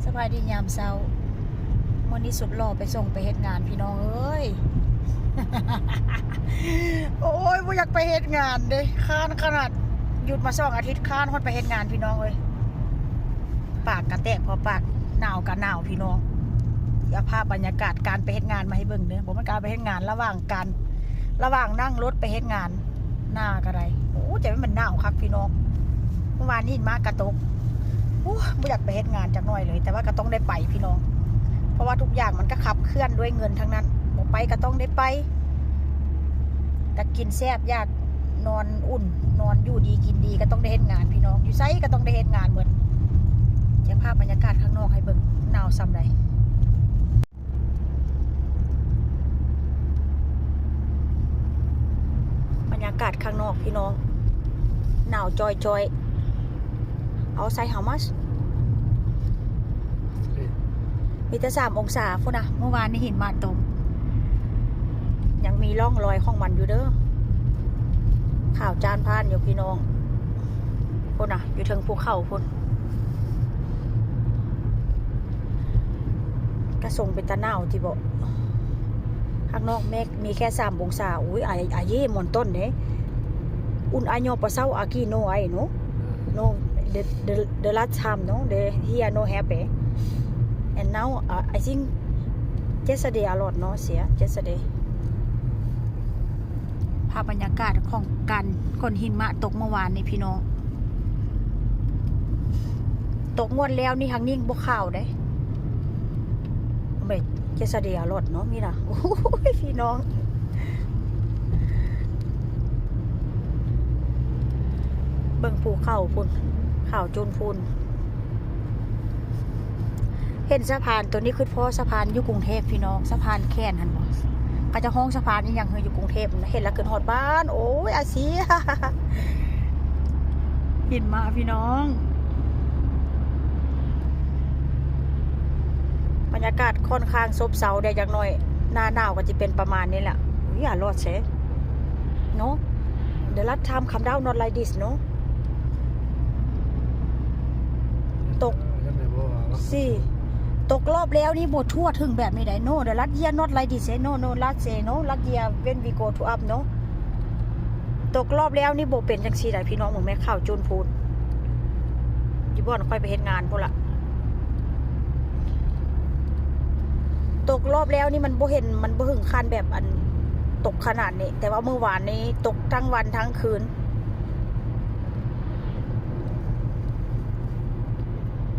สบายดียามเช้าวันนี้สุดหล่อไปส่งไปเฮ็ดงานพี่น้องเอ้ย โอ้ยบ่อยากไปเฮ็ดงานเด้ค้านขนาดหยุดมา2 อาทิตย์ค้านฮอดไปเฮ็ดงานพี่น้องเอ้ยปากกระแตกพอปากหนาวกะหนาวพี่น้องอย่าภาพบรรยากาศการไปเฮ็ดงานมาให้เบิ่งเด้อบ่มันการไปเฮ็ดงานระหว่างนั่งรถไปเฮ็ดงานหน้าก็ได้โอ้ใจมันหนาวคักพี่น้องเมื่อวานนี้มากระตกไม่อยากไปเฮ็ดงานจักหน่อยเลยแต่ว่าก็ต้องได้ไปพี่น้องเพราะว่าทุกอย่างมันก็ขับเคลื่อนด้วยเงินทั้งนั้นบอกไปก็ต้องได้ไปก็กินแซ่บอยากนอนอุ่นนอนอยู่ดีกินดีก็ต้องได้เฮ็ดงานพี่น้องอยู่ไสก็ต้องได้เฮ็ดงานเหมือนจะภาพบรรยากาศข้างนอกให้เบิ่งหนาวซ้ำใดบรรยากาศข้างนอกพี่น้องหนาวจอยเอาใส่ how much มีแต่3 องศาพุ่นนะเมื่อวานนี้หินมาตกยังมีร่องรอยของมันอยู่เด้อข่าวจานพานอยู่พี่น้องพุ่นนะอยู่เทิงภูเขาพุ่นกระส่งเป็นตะหนาวที่บอกข้างนอกเมฆมีแค่3 องศาอุ้ยอาเย่มอนต้นเนี่ยอุ่นอายอปะเศร้าอากีโนไอโนโนthe last time no the here no happy and now I think yesterday a lot no เสีย yesterday ภาพบรรยากาศของการก้อนหิมะตกเมื่อวานนี่พี่น้องตกงวดแล้วนี่ทางนิ่งบกข่าวได้ไม่ yesterday a lot เนาะมีนะโอ้ยพี่น้องเบิ่งภูเขาพุ่นข่าวจูนพูนเห็นสะพานตัวนี้คือเพราะสะพานอยู่กรุงเทพพี่น้องสะพานแค่นหันบ่ก็จะห้องสะพานนี่ยังอยู่กรุงเทพเห็นแล้วเกิดหอดบ้านโอ้ยอาชีเห็นมาพี่น้องบรรยากาศค่อนข้างซบเซาได้จักหน่อยหน้าหนาวก็จะเป็นประมาณนี้แหละอย่ารอดเช่เนาะเดี๋ยวรัดทำคำดาว not like this เนาะตกสิตกรอบแล้วนี่บททั่วถึงแบบนี้ได้โน่เดี๋ยวรัดเยียนอตไลดิเซโน่รัดเซโน่รัดเยียเวนวีโกทูอัพเนาะตกรอบแล้วนี่โบเป็นจังซีได้พี่น้องเหมือนแม่ข่าวจูนพูนอยู่บ้านค่อยไปเฮ็ดงานพวกละตกรอบแล้วนี่มันโบเห็นมันโบหึงคันแบบอันตกขนาดนี้แต่ว่าเมื่อวานนี้ตกทั้งวันทั้งคืน